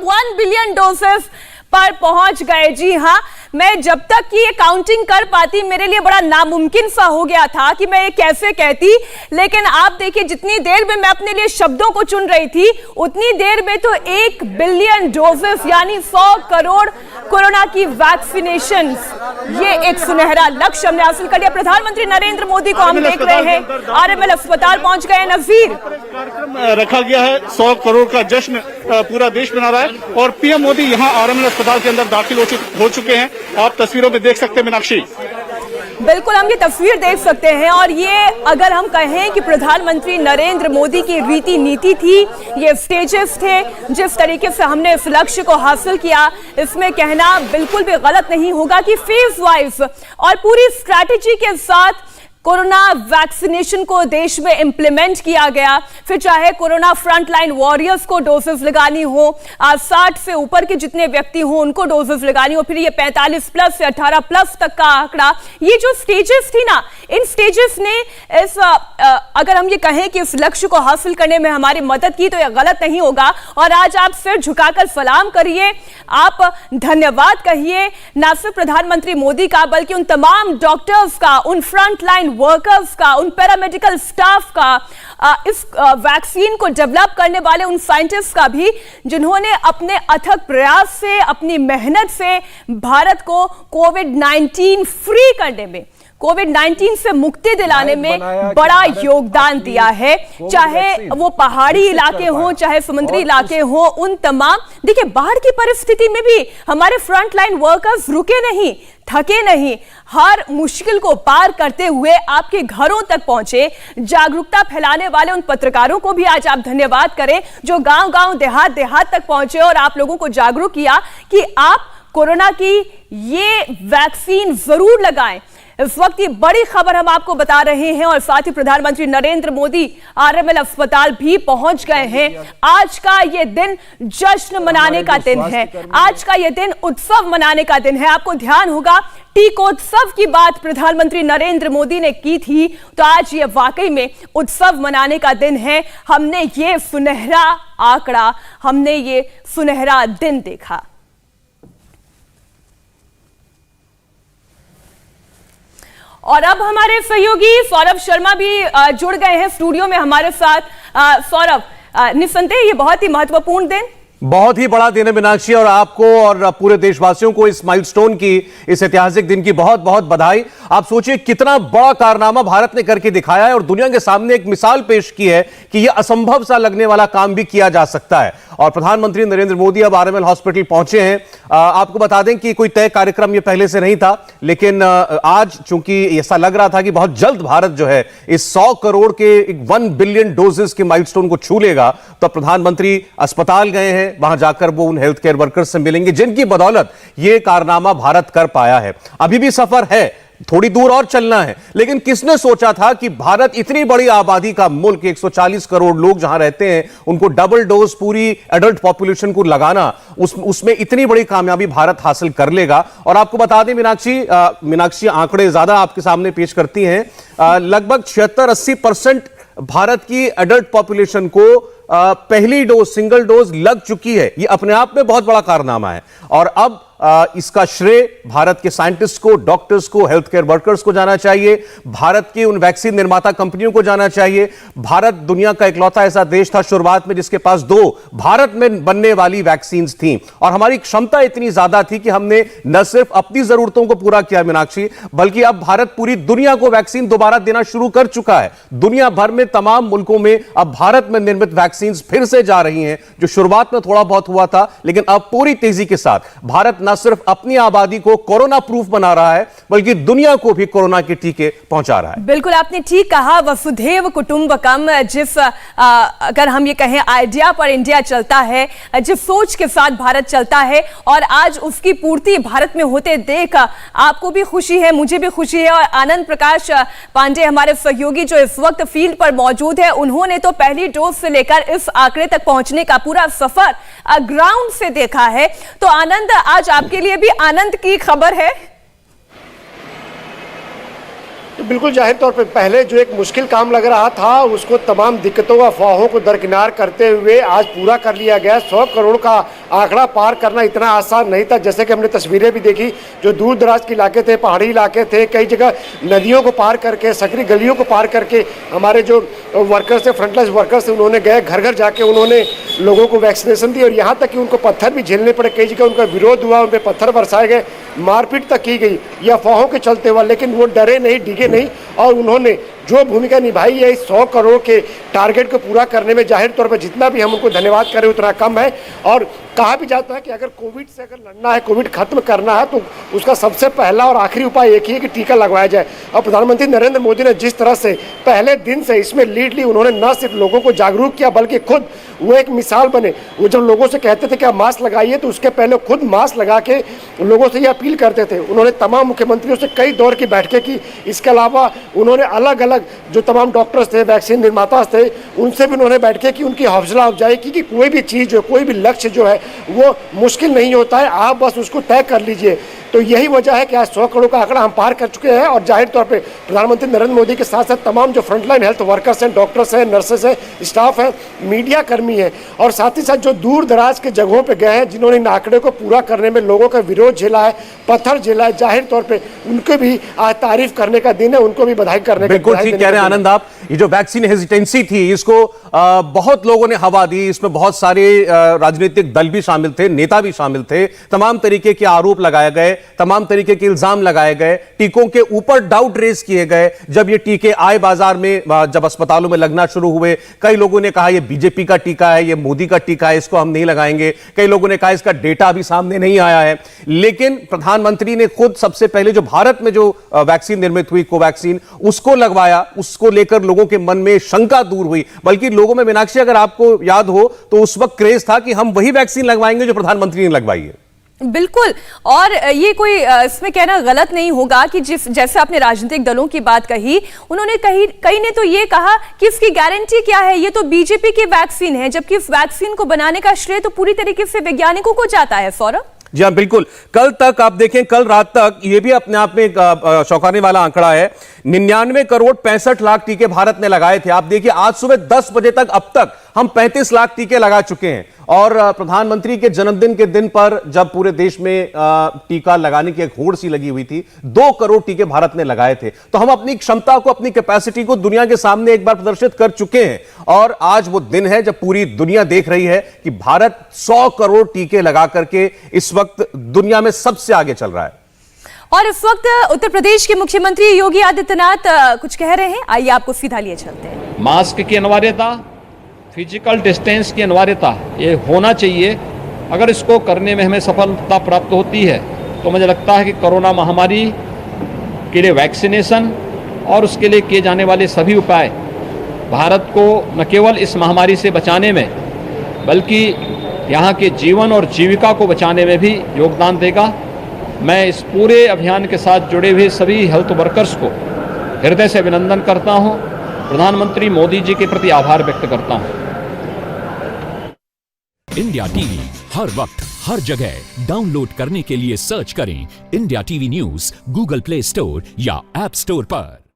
हम 1 billion doses पर पहुंच गए। जी हाँ, मैं जब तक कि ये काउंटिंग कर पाती मेरे लिए बड़ा नामुमकिन सा हो गया था कि मैं ये कैसे कहती, लेकिन आप देखिए जितनी देर में मैं अपने लिए शब्दों को चुन रही थी उतनी देर में तो 1 बिलियन डोजेस यानी 100 करोड़ कोरोना की वैक्सीनेशन, ये एक सुनहरा लक्ष्य हमने हासिल कर लिया। प्रधानमंत्री नरेंद्र मोदी को हम देख रहे हैं आरएमएल अस्पताल पहुंच गए। नजीर, कार्यक्रम रखा गया है, 100 करोड़ का जश्न पूरा देश मना रहा है और पीएम मोदी यहां आरएमएल अस्पताल के अंदर दाखिल हो चुके हैं। आप तस्वीरों में देख सकते हैं मीनाक्षी। बिल्कुल हम ये तस्वीर देख सकते हैं और ये अगर हम कहें कि प्रधानमंत्री नरेंद्र मोदी की रीति नीति थी, ये स्टेजेस थे, जिस तरीके से हमने इस लक्ष्य को हासिल किया, इसमें कहना बिल्कुल भी गलत नहीं होगा कि फेज वाइज और पूरी स्ट्रैटेजी के साथ कोरोना वैक्सीनेशन को देश में इंप्लीमेंट किया गया। फिर चाहे कोरोना फ्रंटलाइन वॉरियर्स को डोजेस लगानी हो, 60 से ऊपर के जितने व्यक्ति हो उनको डोजेस लगानी हो, फिर ये 45 प्लस से 18 प्लस तक का आंकड़ा, ये जो स्टेजेस थी ना, इन स्टेजेस ने इस अगर हम ये कहें कि इस लक्ष्य को हासिल करने में हमारी मदद की तो यह गलत नहीं होगा। और आज आप सिर झुकाकर सलाम करिए, आप धन्यवाद कहिए ना सिर्फ प्रधानमंत्री मोदी का बल्कि उन तमाम डॉक्टर्स का, उन फ्रंटलाइन वर्कर्स का, उन पैरामेडिकल स्टाफ का, इस वैक्सीन को डेवलप करने वाले उन साइंटिस्ट का भी, जिन्होंने अपने अथक प्रयास से, अपनी मेहनत से भारत को कोविड-19 फ्री करने में, कोविड-19 से मुक्ति दिलाने में बड़ा योगदान दिया है। चाहे वो पहाड़ी इलाके हों, चाहे समुद्री इलाके हों, उन तमाम, देखिए बाढ़ की परिस्थिति में भी हमारे फ्रंटलाइन वर्कर्स रुके नहीं, थके नहीं, हर मुश्किल को पार करते हुए आपके घरों तक पहुंचे। जागरूकता फैलाने वाले उन पत्रकारों को भी आज आप धन्यवाद करें जो गांव-गांव, देहात तक पहुंचे और आप लोगों को जागरूक किया कि आप कोरोना की ये वैक्सीन जरूर लगाएं। इस वक्त ये बड़ी खबर हम आपको बता रहे हैं और साथ ही प्रधानमंत्री नरेंद्र मोदी आरएमएल अस्पताल भी पहुंच गए हैं। आज का ये दिन जश्न मनाने का दिन है, आज का ये दिन उत्सव मनाने का दिन है। आपको ध्यान होगा टीकोत्सव की बात प्रधानमंत्री नरेंद्र मोदी ने की थी, तो आज ये वाकई में उत्सव मनाने का दिन है। हमने ये सुनहरा आंकड़ा, हमने ये सुनहरा दिन देखा। और अब हमारे सहयोगी सौरभ शर्मा भी जुड़ गए हैं स्टूडियो में हमारे साथ। सौरभ, निस्संदेह ये बहुत ही महत्वपूर्ण दिन, बहुत ही बड़ा दिन है मीनाक्षी, और आपको और पूरे देशवासियों को इस माइलस्टोन की, इस ऐतिहासिक दिन की बहुत बहुत बधाई। आप सोचिए कितना बड़ा कारनामा भारत ने करके दिखाया है और दुनिया के सामने एक मिसाल पेश की है कि यह असंभव सा लगने वाला काम भी किया जा सकता है। और प्रधानमंत्री नरेंद्र मोदी अब आरएमएल हॉस्पिटल पहुंचे हैं। आपको बता दें कि कोई तय कार्यक्रम ये पहले से नहीं था, लेकिन आज चूंकि ऐसा लग रहा था कि बहुत जल्द भारत जो है इस 100 करोड़ के 1 बिलियन डोजेस के माइलस्टोन को छू लेगा, तो प्रधानमंत्री अस्पताल गए हैं। वहां जाकर वो उन हेल्थ केयर वर्कर्स से मिलेंगे जिनकी बदौलत ये कारनामा भारत कर पाया है। अभी भी सफर है, थोड़ी दूर और चलना है, लेकिन किसने सोचा था कि भारत इतनी बड़ी आबादी का मुल्क, 140 करोड़ लोग जहां रहते हैं, उनको डबल डोज पूरी एडल्ट पॉपुलेशन को लगाना, उसमें इतनी बड़ी कामयाबी भारत हासिल कर लेगा। और आपको बता दें मीनाक्षी आंकड़े ज्यादा आपके सामने पेश करती हैं, लगभग 76-80% भारत की एडल्ट पॉपुलेशन को पहली डोज, सिंगल डोज लग चुकी है। यह अपने आप में बहुत बड़ा कारनामा है और अब इसका श्रेय भारत के साइंटिस्ट को, डॉक्टर्स को, हेल्थ केयर वर्कर्स को जाना चाहिए, भारत की उन वैक्सीन निर्माता कंपनियों को जाना चाहिए। भारत दुनिया का इकलौता ऐसा देश था शुरुआत में जिसके पास 2 भारत में बनने वाली वैक्सीन थी और हमारी क्षमता इतनी ज्यादा थी कि हमने न सिर्फ अपनी जरूरतों को पूरा किया मीनाक्षी, बल्कि अब भारत पूरी दुनिया को वैक्सीन दोबारा देना शुरू कर चुका है। दुनिया भर में तमाम मुल्कों में अब भारत में निर्मित वैक्सीन फिर से जा रही हैं, जो शुरुआत में थोड़ा बहुत हुआ था, लेकिन अब पूरी तेजी के साथ भारत न सिर्फ अपनी आबादी को कोरोना प्रूफ बना रहा है बल्कि दुनिया को भी कोरोना के टीके पहुंचा रहा है। बिल्कुल आपने ठीक कहा, वसुधैव कुटुंबकम, जिस अगर हम ये कहें आइडिया पर इंडिया चलता है, जिस सोच के साथ भारत चलता है और आज उसकी पूर्ति भारत में होते देख आपको भी खुशी है, मुझे भी खुशी है। और आनंद प्रकाश पांडे हमारे सहयोगी जो इस वक्त फील्ड पर मौजूद है, उन्होंने तो पहली डोज से लेकर इस आंकड़े तक पहुंचने का पूरा सफर ग्राउंड से देखा है। तो आनंद, आज आपके लिए भी आनंद की खबर है। बिल्कुल जाहिर तौर पे पहले जो एक मुश्किल काम लग रहा था उसको तमाम दिक्कतों अफवाहों को दरकिनार करते हुए आज पूरा कर लिया गया। 100 करोड़ का आंकड़ा पार करना इतना आसान नहीं था। जैसे कि हमने तस्वीरें भी देखी, जो दूर दराज के इलाके थे, पहाड़ी इलाके थे, कई जगह नदियों को पार करके, सकरी गलियों को पार करके हमारे जो वर्कर्स थे, फ्रंटलाइन वर्कर्स थे, उन्होंने गए घर घर जाके उन्होंने लोगों को वैक्सीनेशन दी और यहाँ तक कि उनको पत्थर भी झेलने पड़े। कई जगह उनका विरोध हुआ, उन पर पत्थर बरसाए गए, मारपीट तक की गई ये अफवाहों के चलते हुआ, लेकिन वो डरे नहीं, डिगे नहीं और उन्होंने जो भूमिका निभाई है इस 100 करोड़ के टारगेट को पूरा करने में, जाहिर तौर पर जितना भी हम उनको धन्यवाद करें उतना कम है। और कहा भी जाता है कि अगर कोविड से अगर लड़ना है, कोविड खत्म करना है, तो उसका सबसे पहला और आखिरी उपाय एक ही है कि टीका लगवाया जाए। और प्रधानमंत्री नरेंद्र मोदी ने जिस तरह से पहले दिन से इसमें लीड ली, उन्होंने न सिर्फ लोगों को जागरूक किया बल्कि खुद वो एक मिसाल बने। वो जब लोगों से कहते थे कि आप मास्क लगाइए तो उसके पहले खुद मास्क लगा के लोगों से ये अपील करते थे। उन्होंने तमाम मुख्यमंत्रियों से कई दौर की बैठकें की। इसके अलावा उन्होंने अलग अलग जो तमाम डॉक्टर्स थे, वैक्सीन निर्माता थे, उनसे भी उन्होंने बैठकें की, उनकी हौसला अफजाई की कि कोई भी चीज़ जो, कोई भी लक्ष्य जो है वो मुश्किल नहीं होता है, आप बस उसको तय कर लीजिए। तो यही वजह है कि आज 100 करोड़ का आंकड़ा हम पार कर चुके हैं। और जाहिर तौर पे प्रधानमंत्री नरेंद्र मोदी के साथ साथ तमाम जो फ्रंटलाइन हेल्थ वर्कर्स हैं, डॉक्टर्स हैं, नर्सेस हैं, स्टाफ हैं, मीडिया कर्मी हैं और साथ ही साथ जो दूर दराज के जगहों पे गए हैं, जिन्होंने इन आंकड़े को पूरा करने में लोगों का विरोध झेला है, पत्थर झेला है, जाहिर तौर पर उनको भी आज तारीफ करने का दिन है, उनको भी बधाई करने का। बिल्कुल ठीक कह रहे हैं आनंद आप। ये जो वैक्सीन हेजिटेंसी थी, इसको बहुत लोगों ने हवा दी। इसमें बहुत सारे राजनीतिक दल भी शामिल थे, नेता भी शामिल थे, तमाम तरीके के आरोप लगाए गए, तमाम तरीके के इल्जाम लगाए गए, टीकों के ऊपर डाउट रेज किए गए। जब ये टीके आए बाजार में, जब अस्पतालों में लगना शुरू हुए, कई लोगों ने कहा ये बीजेपी का टीका है, ये मोदी का टीका है, इसको हम नहीं लगाएंगे। कई लोगों ने कहा इसका डेटा अभी सामने नहीं आया है। लेकिन प्रधानमंत्री ने खुद सबसे पहले जो भारत में जो वैक्सीन निर्मित हुई, कोवैक्सीन, उसको लगवाया। उसको लेकर लोगों के मन में शंका दूर हुई। बल्कि लोगों में, मीनाक्षी अगर आपको याद हो तो उस वक्त क्रेज था कि हम वही वैक्सीन लगवाएंगे जो प्रधानमंत्री ने लगवाई है। बिल्कुल, और ये कोई इसमें कहना गलत नहीं होगा कि जैसे आपने राजनीतिक दलों की बात कही, उन्होंने कई ने तो ये कहा कि इसकी गारंटी क्या है, ये तो बीजेपी की वैक्सीन है, जबकि इस वैक्सीन को बनाने का श्रेय तो पूरी तरीके से वैज्ञानिकों को जाता है। सौरभ जी हाँ, बिल्कुल। कल तक आप देखें, कल रात तक, ये भी अपने आप में एक चौंकाने वाला आंकड़ा है, 99 करोड़ 65 लाख टीके भारत ने लगाए थे। आप देखिए आज सुबह 10 बजे तक अब तक हम 35 लाख टीके लगा चुके हैं। और प्रधानमंत्री के जन्मदिन के दिन पर जब पूरे देश में टीका लगाने की एक होड़ सी लगी हुई थी, 2 करोड़ टीके भारत ने लगाए थे। तो हम अपनी क्षमता को, अपनी कैपेसिटी को दुनिया के सामने एक बार प्रदर्शित कर चुके हैं। और आज वो दिन है जब पूरी दुनिया देख रही है कि भारत 100 करोड़ टीके लगा करके इस वक्त दुनिया में सबसे आगे चल रहा है। और इस वक्त उत्तर प्रदेश के मुख्यमंत्री योगी आदित्यनाथ कुछ कह रहे हैं, आइए आपको सीधा लिए चलते हैं। मास्क की अनिवार्यता, फिजिकल डिस्टेंस की अनिवार्यता, ये होना चाहिए। अगर इसको करने में हमें सफलता प्राप्त होती है तो मुझे लगता है कि कोरोना महामारी के लिए वैक्सीनेशन और उसके लिए किए जाने वाले सभी उपाय भारत को न केवल इस महामारी से बचाने में बल्कि यहाँ के जीवन और जीविका को बचाने में भी योगदान देगा। मैं इस पूरे अभियान के साथ जुड़े हुए सभी हेल्थ वर्कर्स को हृदय से अभिनंदन करता हूँ। प्रधानमंत्री मोदी जी के प्रति आभार व्यक्त करता हूँ। इंडिया टीवी हर वक्त हर जगह डाउनलोड करने के लिए सर्च करें India TV news Google play store या ऐप स्टोर पर।